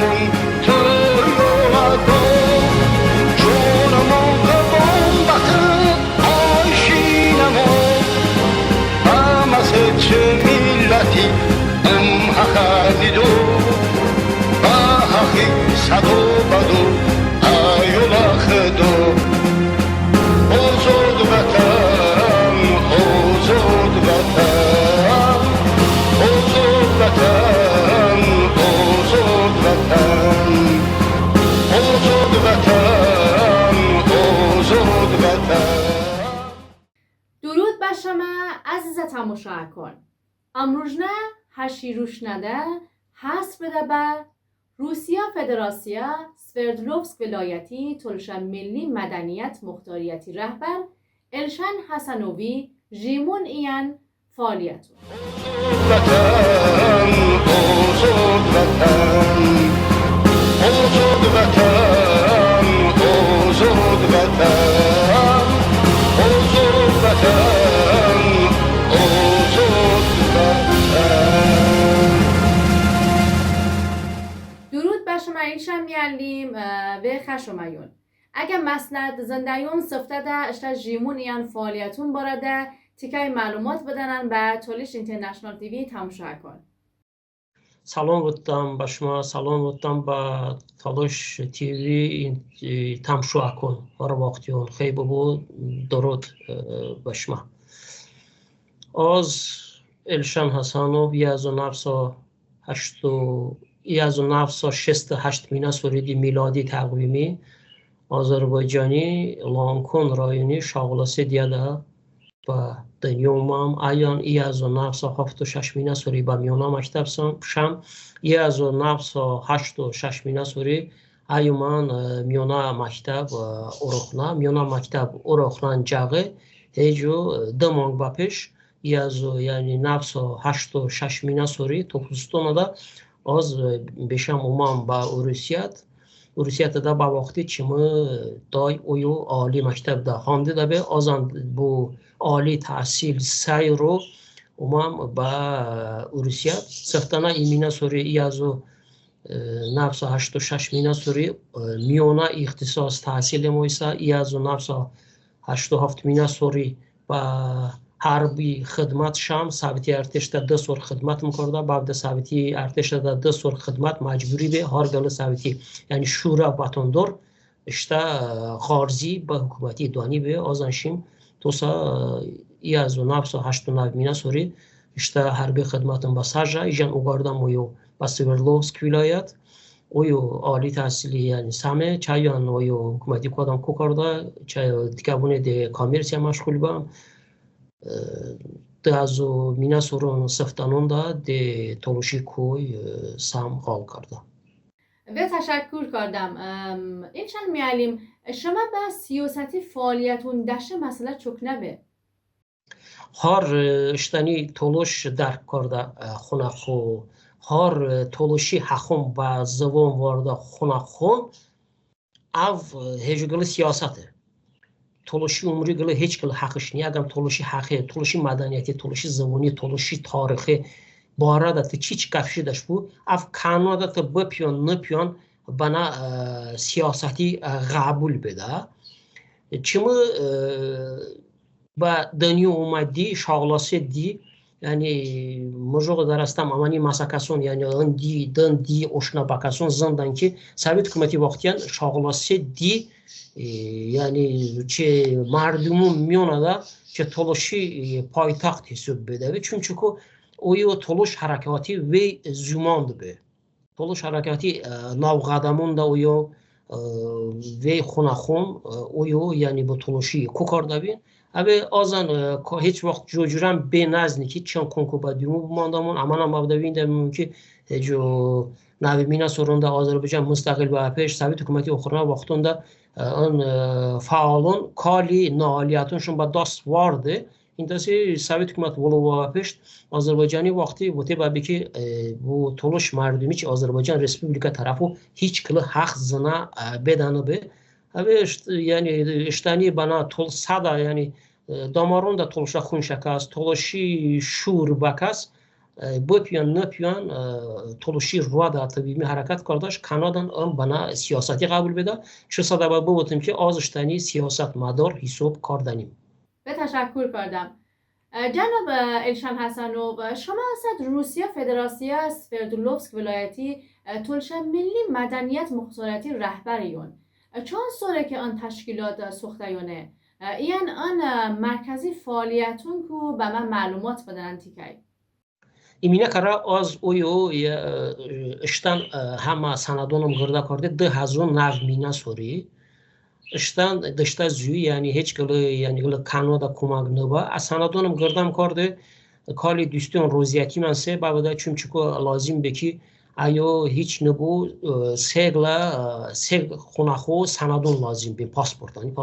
من تو یادم چون موقع بومبت آشینمو همه چه ملتی ام حقیدو با حقی صدو بدو ایولا خدو آزاد وطن آزاد وطن آزاد وطن آزاد وطن آزاد وطن آزاد وطن. درود بر شما عزیز تماشاکن. امروزنه هشی روشنده حس بده به روسیا فدراسیا سوردلوفسک ولایتی تولشا ملی مدنیت مختاریتی رهبر الشن حسنوی ژیمون ایان فعالیتون. آزاد وطن آزاد وطن آزاد وطن آزاد وطن آزاد وطن. درود بر شما ایشان میالیم و خشمایون. اگه مسند زندگیون سفته ده اشتا ژیمون ایان فعالیتون بارده تیکای معلومات بدنن به تولیش اینترنشنال تیوی تماشا کن. سلام بودم با شما، سلام بودم با تلاش تیوی تماشا کن. هر وقتیون خیلی بود درود با شما. از الشن حسنوف 1968 میلادی میلادی تقویمی آذربایجانی لانکون رایونی شغلسی دیده و دنیومم ایان 1976 میلادی با میونا مکتب شم 1986 میلادی ایومان میونا مکتب اروخنا میونا مکتب اروخنان جاگه هیچو دمانگ باپش یعنی 1986 میلادی توپستون دا از بشم اومم با اروسیت دا با وقتی چیمه دای اویو عالی مکتب دا خانده دا به ازان بو عالی تحصیل سعی رو اومم با اروسیت سفتانه ایمینا سوری ای ازو 1986 مینا سوری میونا اختصاص تحصیل مویسا ای ازو 1987 مینا سوری با حربی خدمت شام ثابتی ارتش تا 10 سال خدمت می‌کرده بعد ثابتی ارتش تا 10 سال خدمت مجبوری به هر گل ثابتی یعنی شورا وطندار اشتا خارزی به حکومتی دوانی به آزانشیم توسا ای از 1989 مینا سوری اشتا حربی خدمتم با سرجا ایجان اوگاردم اویو با سوردلوفسک ولایت اویو عالی تحصیلی یعنی سامه چایان اویو حکومتی کدام کوکارده چای دیگه ده کامرسی مشغول بام دازو مینا سورون سفتانون دا ده تولوشی کوی سام قال کرده. و تشکر کردم. این چند میالیم شما به سیاستی فعالیتون داشته مسئله چک نبه؟ هر اشتنی تولوش درک کرده خونه خو هر تولوشی حخم با زبان وارده خونه خون او هجگل سیاسته. تولوشی عمری گله هیچ کل حقش نی اگم تولوشی حقه تولوشی مدنیتی تولوشی زبانی تولوشی تاریخی باره دات چیچ کفشی داشت بود اف کانون دات بپیون نپیون بنا سیاستی قبول بده چیم با دنیا اومدی شغلاسی دی یعنی مجرد درستم امانی مسکسون یعنی دندی اشنا بکسون زندان که سویت حکومتی وقتیان شغلاسی دی یعنی چه مردمون میونه دا چه تولوشی پایتخت حساب بده چون که اویو تولوش حرکاتی وی زماند به تولوش حرکاتی ناو قدمون دا اویو وی خون اویو یعنی با تولوشی کوکار دابین اوه آزان هیچ وقت جوجرم به نزنی که چون کنکو با دیمو بماندامون اما هم بودوین دمون که جو نوی مینا سرونده آذربایجان مستقل با پیش ثابت حکومتی اخرنا وقتونده آن فعالون کالی نالیاتونشون با دست وارده این دستی ثابت حکومت ولو با پیش آذربایجانی وقتی وقتی با بکی و تولوش مردمی چه آذربایجان رسپوبلیکا طرفو هیچ کل حق زنا بدانه به یعنی اشتانی بنا تول صدا یعنی دامارون دا تولشا خون شکست تولشی شور بکس بپیان نپیان تلاشی روا در طبیعی حرکت کردش کانادان ام بنا سیاستی قبول بده چه سبب بودیم که آزشتنی سیاست مدار حساب کردنیم. به تشکر کردم. جناب الشن حسنوف، شما از روسیه فدراسیا سفردلوفسک ولایتی تلش ملی مدنیت مخصوصیتی رهبریون چون سوره که آن تشکیلات سوختیونه این آن مرکزی فعالیتون که به من معلومات بدن تیکی ایمینه کرا از اویو اشتن همه سندانم گرده کرده 2009 مینه سوری اشتن دشته زوی یعنی هیچ کلی یعنی کلی کانادا کمک نبا از سندانم گردم کرده کالی دوستان روزیتی من سه بابده چون چکو لازم بکی ایو هیچ نبو سگل خونخو سندان لازم بین پاسپورتان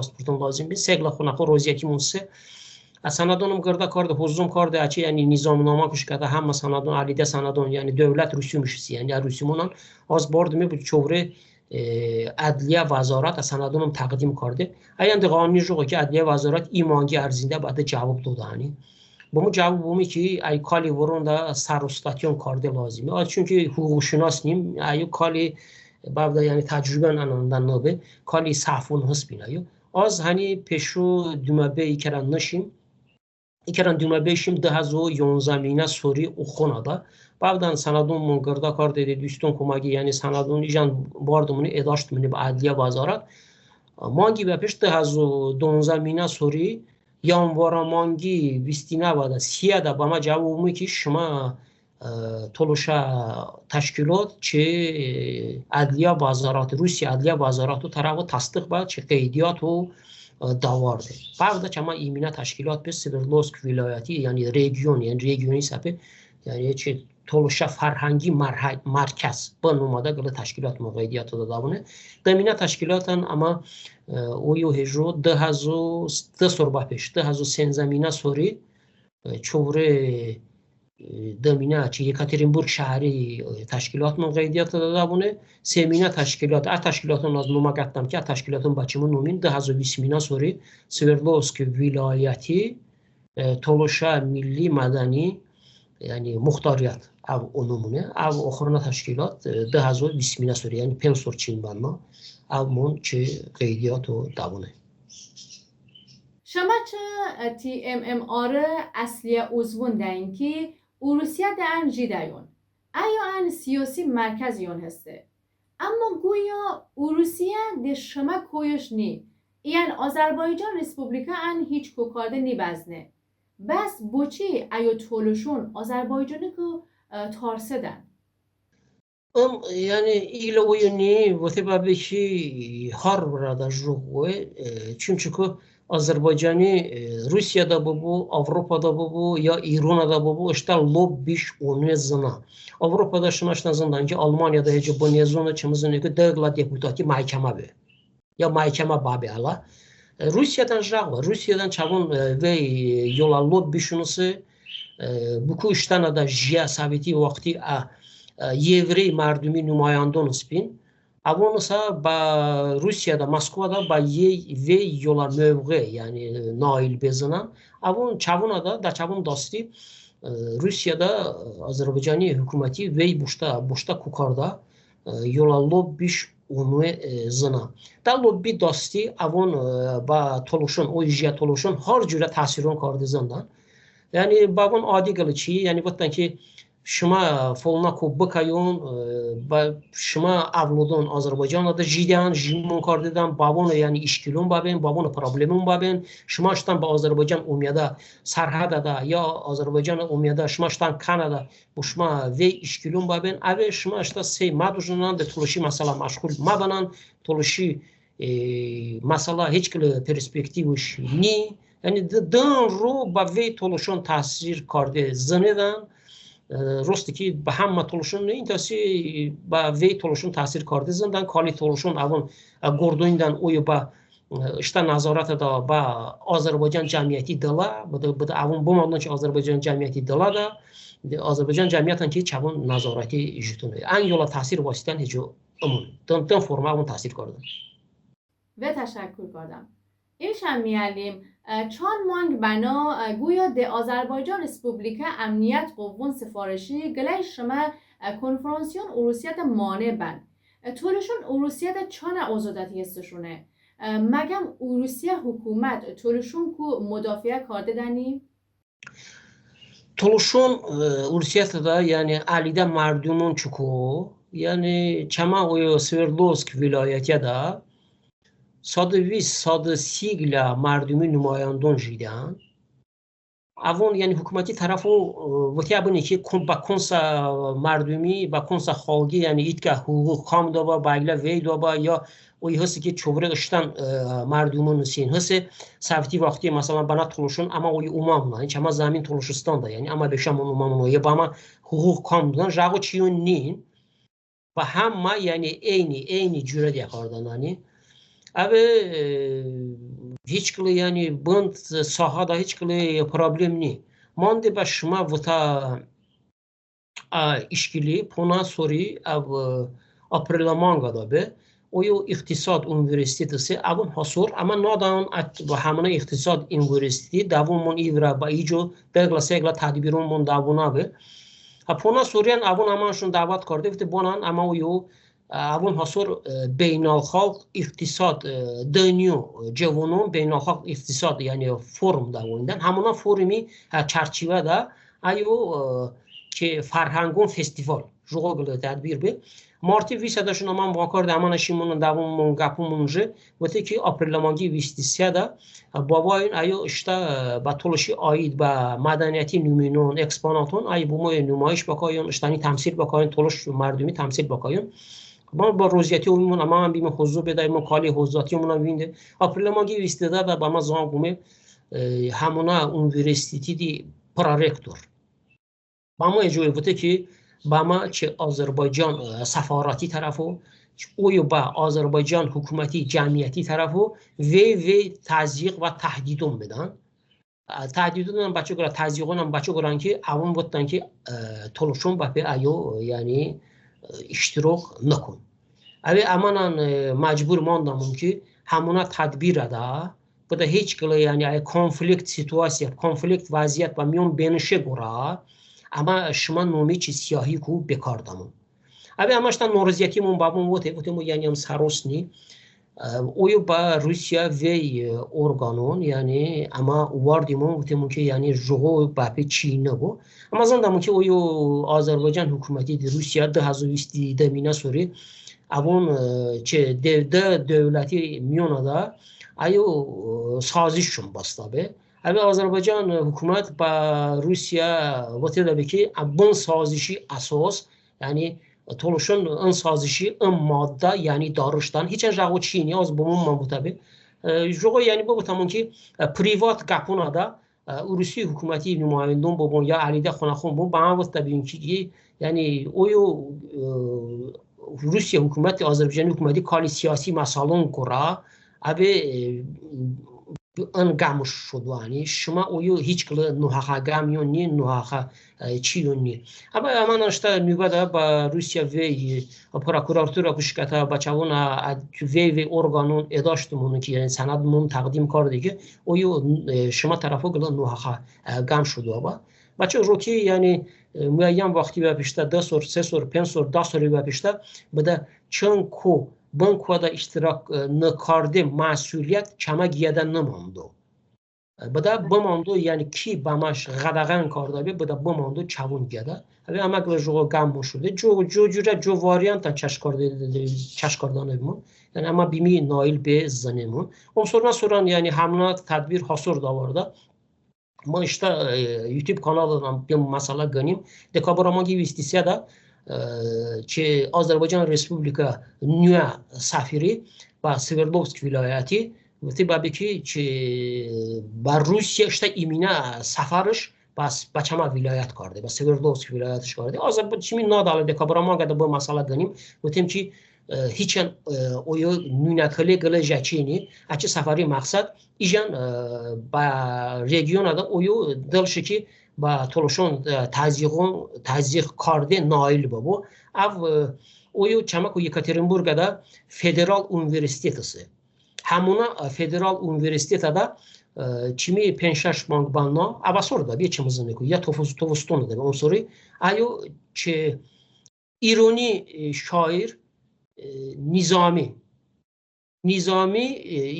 لازم بین سگل خونخو روزیتی من سه از سندانم گرده کرده حضوم کرده اچه یعنی نظام نامه کش کرده همه سندان علیده سندان یعنی دولت روسی میشه یعنی روسی مونان از بارد می بود چوره عدلیه وزارت از سندانم تقدیم کرده ایند قانونی جو که عدلیه وزارت ایمانگی ارزنده بعد جواب دادنی بومو جواب بومی که ای کالی ورون دا سروستاتیون کرده لازمه آج چون که حقوق شناس نیم ایو کالی بعد یعنی تجربه ناندن نبه کالی صحفون هست بین ایو از هنی پیشو دومبه ای کرن نشیم ایکران دوما بیشیم 2011 مینه سوری اخونا دا بعدن سندون من گرده کرده دوستون کمکی یعنی سندون ایجان باردمونی اداشت منی به عدلیه وزارت مانگی به پیش 2012 مینه سوری یانوارا مانگی بیستینه بادا سیه دا با ما جوابی که شما تلوشا تشکیلات چه عدلیه وزارت روسیه عدلیه وزارت و طرف تصدیق باید چه قیدیات و داورده بعد چما ایمینه تشکیلات به سفردلوفسک ولایتی یعنی ریگیونی سپه یعنی چه تلوشا فرهنگی مرکز با نماده گل تشکیلات مقیدیات دادونه دمینه تشکیلاتن اما اویو هجرو 2013 مینه سوری چوره دمینه چه یکاترینبورگ شهری تشکیلات مقیدیات دادونه سه مینه تشکیلات تشکیلاتون از نوما گفتم که تشکیلاتون بچمون نومین 2020 مینه سوری سفردلوفسک ولایتی تلوشا ملی مدنی یعنی مختاریت او نمونه او آخرنا تشکیلات 2020 مینه سوری یعنی پنسور چین بنا او من چه قیدیات و داونه شما چه TMMR اصلی عضوون دهین که روسیه دهن جیدایون ایا ان سیاسی مرکزیون هسته اما گویا روسیه ده شما کویش نی این آذربایجان ریسپوبلیکا ان هیچ کوکارده نی بزنه بس بوچی ایو تولوشون آذربایجانی که تارسه دن yani ile oyunu ve tabii ki harbrada jogue çünkü Azerbaycan'ı Rusya'da bu Avrupa'da bu ya İran'da bu işte lobbiş onu zana Avrupa'da şunaştan zandan ki Almanya'da hece bu nezonu çımızın ki devlet deputatı mahkeme be ya mahkeme babi ala Rusya'dan jağva Rusya'dan çabun ve yola lobbişunusu bu kuştan da jiya saveti vakti یوری مردمی نمایندان اسپین اوانسا با روسیه دا مسکو دا با وی یولا موقع یعنی نایل بزنن اوان چاونا دا چاون داستی روسیه دا آذربایجانی حکومتی وی بوشتا کوکاردا یولا لوبیش اونو زنا دا لوبی داستی اوان با تولوشون اویجیا تولوشون هر جوره تاثیرون کارده زندان یعنی باون عادی گله چی یعنی وقتی که شما فولنا کو بکایون با شما اولودان آذربایجان دا جیدان جیمون کار دیدن بابون یعنی اشکیلون بابین بابون پرابلمون بابین شما شتن با آذربایجان اومیاده سرحد دا یا آذربایجان اومیاده شما شتن کانادا و شما وی اشکیلون بابین اوه شما شتا سی مدوجنان ده تلوشی مثلا مشغول مبنان تلوشی مثلا هیچ کل پرسپکتیوش نی یعنی دن رو با وی تلوشون تاثیر کرده زندن راستی که به همه تولوشون این تاثیر با وی تولوشون تاثیر کرده زندن کالی تولوشون اون گردویندن اوی با اشتا نظارت دا با آذربایجان جمعیتی دلا بده اون بومدن که آذربایجان جمعیتی دلا دا آذربایجان جمعیتن که چون نظارتی جتونه ان یولا تاثیر واسطن هیچو امون تن فرما اون تاثیر کرده و تشکر کردم ایشان میالیم چون مانگ بنا گویا ده آذربایجان رسپوبلیکا امنیت قوون سفارشی گله شما کنفرانسیون اروسیت مانع بند طولشون اروسیت چان آزادتی هستشونه مگم اروسیه حکومت طولشون کو مدافعه کارده دنی؟ طولشون اروسیت دا yani alida mardumon çuku yani çama o Sverdlovsk vilayeti da sadı sigla mardumi nümayandon jidan avon yani hükümeti tarafı vati abone ki ba konsa mardumi ba konsa xalqi yani itka hukuk kam da ba bagla ve da ba ya o hası ki çovre ıştan mardumun sin hası safti vakti mesela bana tuluşun ama o umamla hiç ama zamin tuluşustan da yani ama beşam umamın o ya bana hukuk kamdan jago çiyun nin ve hamma yani eyni cüret yakardan hani abi hiç kılı yani bund sahada hiç kılı problem ni mande başıma vata işkili pona sori av aprlamanga da be oyu iktisad üniversitesi avun hasur ama nadan at bu hamına iktisad üniversitesi davun mon ivra ba ijo degla segla tadbirun mon davuna be pona sorian avun amanşun davat kardı vte bonan ama oyu avun hasur beynalxalq iktisad dönüyor cevunun beynalxalq iktisad yani forum davundan hamına forumi çerçeve da ayu که فرهنگون فستیوال جوگل تدبیر به مارتی 20 من واکار دامانشیمون دوامون گپمونجه وقتی که آپریل مانگی 23 دا بابا این ایو اشتا با طولشی آید با مدنیتی نمونون اکسپاناتون ای بومو نمایش بکایون اشتانی تمثیل بکایون طولش مردمی تمثیل بکایون ما با روزیتی اونمون اما هم بیم حضور بداییم کالی حضوراتی اونم وینده آپریل مانگی 23 دا با ما زان بومه همونا اونیورسیتی دی پراrektor Bama ejoy bute ki bama çi Azerbaycan safarati tarafı oyu ba Azerbaycan hükümeti cemiyeti tarafı ve tazyiq ve tahdidun bedan tahdidun bacho gora tazyiqun bacho goran ki avun bottan ki toluşun bape ayo yani iştirak nakun abi amanan mecbur mandamım ki hamuna tedbir da bu da hiç kılı yani konflikt situasyon konflikt vaziyet ve miyon benişe gora اما شما نومی چی سیاهی کو بکاردمون ابی اماشتن نورزیتیمون بابون وتمو یعنی هم سروسنی اویو با روسیا وی ارگانون یعنی اما واردیمون وتمو که یعنی جوگو باپی چینه بو اما زندمون که اویو آذربایجان حکومتی دی روسیا 2020 دمینا سوری اون چه دولتی میونه دا ایو سازششون باستابه Abi Azerbaycan hükümet ba Rusya vatida ki bun sazişi asas yani toluşun ın sazişi ın madde yani darıştan hiç jago Çin'i az bunun mamutabi jogo yani bu tamam ki privat kapuna da Rusya hükümeti nümayandon bu ya alide xanaxon bu bana vatida ki yani oyu Rusya hükümeti Azerbaycan hükümeti kali siyasi masalon kura abi ان گامش شد وانی شما اویو هیچ کل نوحه گامیونی نوحه چیونی اما امان اشتا نوبادا با روسیا وی پروکوراتورا کشکتا بچاونا وی ارگانون اداشتمون که یعنی سندمون تقدیم کرده که اویو شما طرفو گل نوحه گام شد و بچه روکی یعنی معین وقتی و پیشتا 2 سور 3 سور 5 سور 10 سور و پیشتا بده چون کو bankoda iştirak nıkardı mesuliyet çama giyeden nımandı. Bu da bu mandu yani ki bamaş gadağan karda bir bu da bu mandu çavun giyede. Ve ama que jogo gambo şude. Jo varyanta çaşkardan evmu. Yani ama bimi nail be zanemu. Sonra yani hamla tedbir hasur da vardı. Ama işte YouTube kanalından bir masala gönüm. Dekaboramangi vistisiya da که آذربایجان رسپوبلیکا نوع سفیری با سوردوفسک ولایتی وقتی بابی که با روسیه اشتا ایمینه سفرش با چما ولایت کرده با سوردوفسک ولایتش کرده آذربایجان چیمی ناداله دکابراما گده با مسئله دنیم وقتیم که هیچن اویو نونکلی گله جچینی اچه سفری مقصد ایجان با ریگیون دا اویو دلشه که با تولشون تزیق کرده نایل بابو اویو چمک و یکاترینبورگ دا فدرال üniversitesi همونا فدرال üniversitede da çimi 5-6 مانگ banna abasor da bir çimizin ku ya tofustonu da on soru ayo çe ironi şair Nizami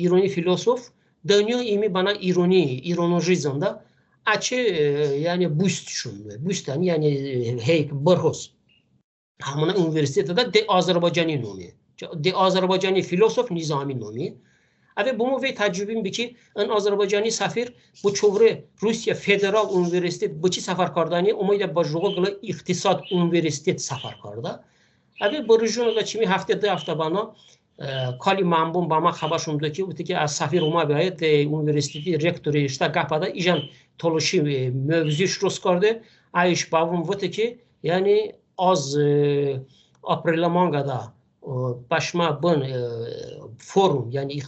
ironi filosof dönüyor imi bana ironojizm da açı yani bust yani heyk barhos همون üniversitede de Azerbaycan'ı nomi. De Azerbaycan'ı filosof Nizami nomi. Ve bunu ve tecrübem bi ki en Azerbaycan'ı safir bu çevre Rusya Federal Üniversitet bu çi safar kardani umuyla bajruğu gılı iktisat üniversitet safar karda. Ve bu rejonu da çimi hafta bana kali mambun bama xabar şumdu ki uti ki az safir uma bayet üniversiteti rektörü işte gapada ijan toluşi mevzu şros kardı. Ayış babum vıtı ki yani az aprelmangada başma bun forum yani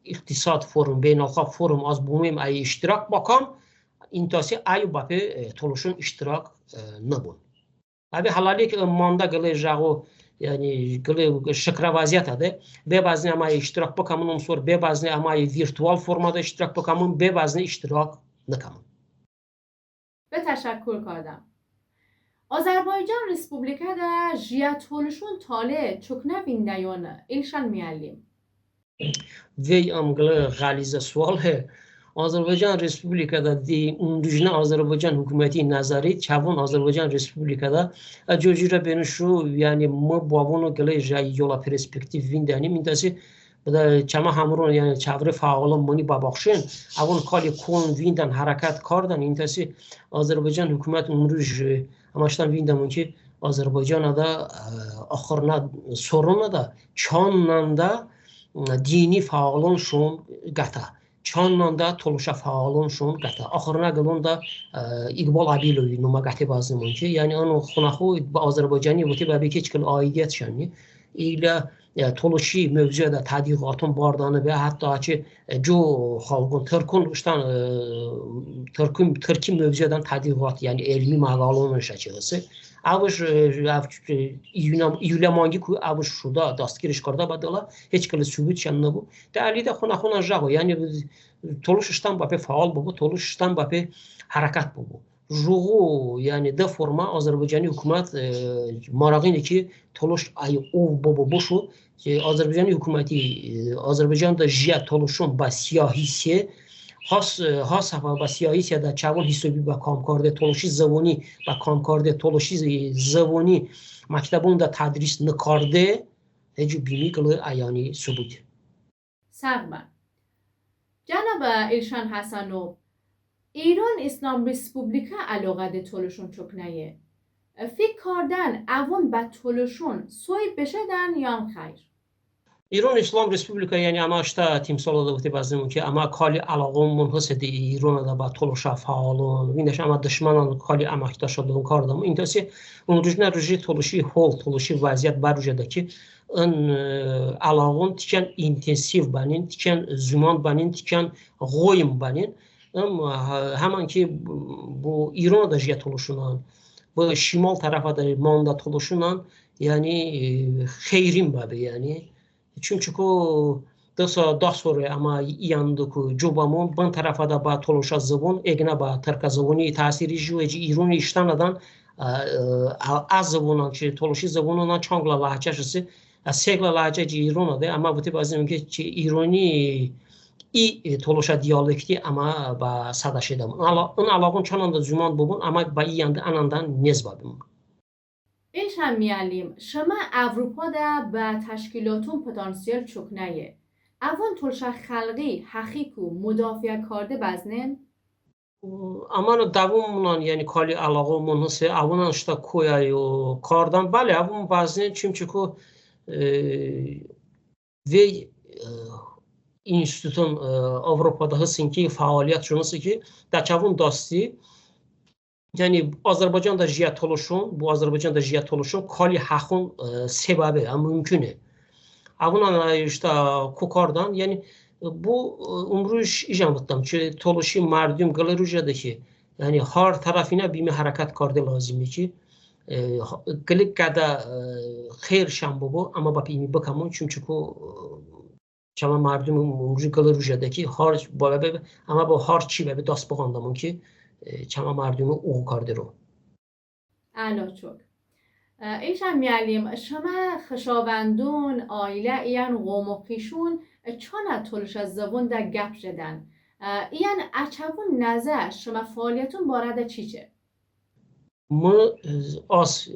iktisat forum beynalxalq forum az bumim ay iştirak bakam intasi ay bape toluşun iştirak nabun. Abi halali ki manda gele jago yani gele şıkra vaziyet adı be bazı ama iştirak bakamın umsor be bazı ama virtual formada iştirak bakamın be bazı iştirak nakamın. Ve teşekkür kardam. Azerbaycan Respublika'da jiyatoluşun tale çok ne vindayonu ilşan miyallim. Ve amgılı galize sual he. Azerbaycan Respublika'da di undujna Azerbaycan hükümeti nazari çavun Azerbaycan Respublika'da acojira beni şu yani mı babunu gele jay yola perspektif vindani mindasi da çama hamurun yani çavre faalın mani babaxşın avun kali kon vindan harakat kardan intasi Azerbaycan hükümet umruj amaçtan vindamın ki Azerbaycan'da ahırna sorunu da çanlanda dini faalın şun gata çanlanda toluşa faalın şun gata ahırna gılın da İqbal Abilovi numa gati bazımın ki yani onu xunaxu Azerbaycan'ı bu tibabi keçkil aidiyet şanni ile toluşi mevzuda tədqiqatın bardanı ve hatta ki jo xalqın Türk'ün mevzudan tədqiqat yani elmi maqalının şəkilisi avuş iyulemangi ku avuş şuda dastgiriş karda badala heç kili sübut şanna bu dəli də xuna jago yani toluşdan bape faal bu toluşdan bape harakat bu Ruğu yani de forma Azerbaycan'ı hükümet marağıyla ki toluş ay o bu şu Azerbaycan hükümeti Azerbaycan'da jiya toluşun ba siyasi has ba siyasi da çavun hisobi ba kamkarde toluşi zavoni ba kamkarde toluşi zavoni maktabında tadris nkarde heci bimikli ayani subut. Sağma. Cenab-ı İlşan Hasanov ایران اسلام ریسپوبلیکا علاقه ده تولشون چکنیه. فکر کردن اوان به تولشون سوی بشدن یا خیر؟ ایران اسلام ریسپوبلیکا yani ama işte timsal da bazımın ki ama kali alaqon munhased İran da ba toluşa faalon. Vindeş ama düşmanın kali amaktaş olduğun kardam. İntasi orijinal reji toluşi hol toluşi vaziyet barujadaki ان alaqon tiken intensiv banin tiken zaman banin tiken qoyum banin hemen ki bu İran'da jiya oluşunan, bu şimal tarafa da mandat oluşunan yani xeyrin babi yani. Çünkü o daha sonra ama yandık cubamon ban tarafa da ba toluşa zabun egna ba tarka zabuni tasiri jueci İran iştanadan az zabunan ki toluşi zabunundan çangla lahçası segla lahçacı İran'da ama bu tip azim ki İrani ای تولوشا دیالکتی اما با صداشه دم اون علاقون چنان دا زمان ببون اما با ایند انندان نزبا بیم این هم میالیم شما اروپا دا با تشکیلاتون پتانسیل چکنایه اوان تولشا خلقی حقیقو مدافع کرده بزنن اما دوامونان یعنی کالی علاقه منحصه اوانان اشتا کویایو کاردان بله اوان بزنن çünkü ve İnstitutun Avrupa'da Helsinki faaliyet şunusu ki Daçavun dasti yani Azerbaycan'da jiya toluşun bu Azerbaycan'da jiya toluşun kali hakkın sebebi ama mümkün. Avuna işte kokardan yani bu umruş icabıttam ki toluşi mardum galerujadaki yani her tarafına bir hareket kardı lazım ki klik kada xeyr şambu bu ama bapimi bakamın çünkü چما مردم موجی گل روجده کی هار بالا به اما با هار چی به دست بخوندمون که چما مردم او کارده رو الا çok. ایشان میالیم شما خشاوندون آیله ایان قوم و قیشون چانه طولش از زبون در گپ شدن ایان اچهون نزه شما فعالیتون بارده چیچه؟ ما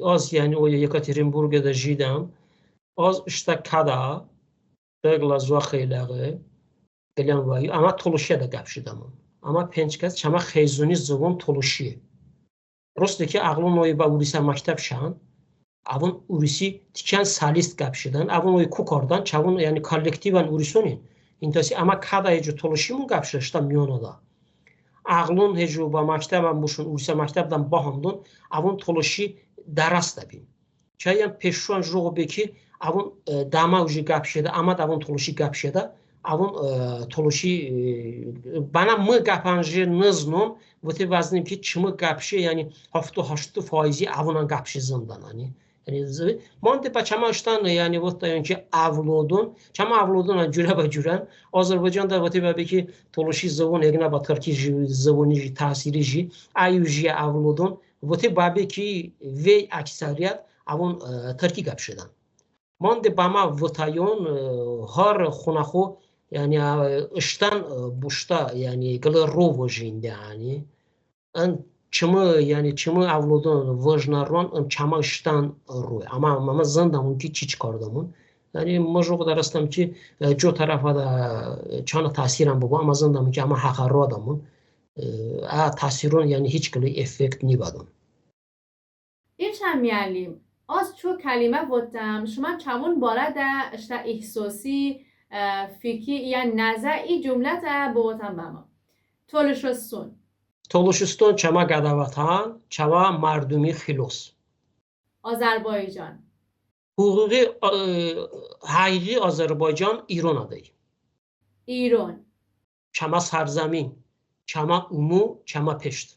az yani o Yekaterinburg'da jidam az işte kada begla zwa xeylağı gelen vay ama toluşya da gapşidam ama pençkas çama xeyzuni zubun toluşi rosteki ağlın oy ba urisa maktab şan avun urisi tikan salist gapşidan avun oy kukordan çavun yani kollektivan urisonin intasi ama kada eju toluşi mu gapşışta miyonada ağlın heju ba maktabam buşun urisa maktabdan bahamdun avun toluşi darast dabin çayan peşuan joğbeki avun dama uji gapşeda ama avun toluşi gapşeda avun toluşi bana mı gapanjı nıznon vete vaznim ki çımı gapşı yani hafta haştu faizi avunan gapşı zindan hani yani monte pa çama işten yani vete ki avlodun çama avlodun cüre ba cüren Azerbaycan'da vete babeki toluşi zavun egna ba Türkiye zavuni tasiri ji ayuji avlodun vete babeki ve aksariyet avun Türkiye gapşıdan monte bama vetayon har xunaxo yani işten buşta yani gılı rovo jinde yani an çımı yani çımı avlodun vajnaron an çama işten roy ama zandamın ki çiç kardamın yani mojo darastam ki jo tarafa da çana tasiran bu ama zandamın ki ama hakarro adamın a tasirun yani hiç gılı efekt nibadın ایشان میالیم از چو کلمه بودم شما چمون بارده اشتا احساسی فیکی یا نزه ای جمله تا بودم بما تولشستون Toluşiston çama gadavatan çama mardumi xilos آذربایجان حقوقی حقیقی آذربایجان ایران aday ایران çama سرزمین çama umu çama peşt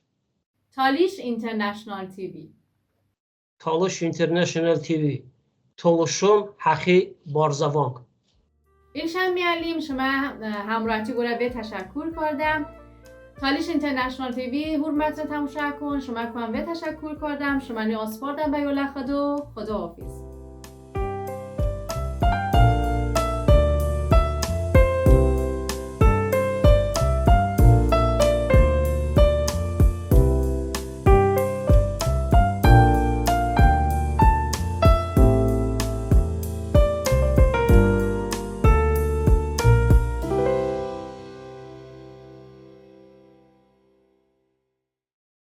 تالیش اینترنشنال تیوی Talış International TV Toluşun حقی بارزوانگ ایشان میالیم شما همراهی گوره به تشکر کردم تالیش اینترنشنال تیوی حرمت تماشا کن شما کنم به تشکر کردم شما نی آسپاردم به یوله خدا حافظ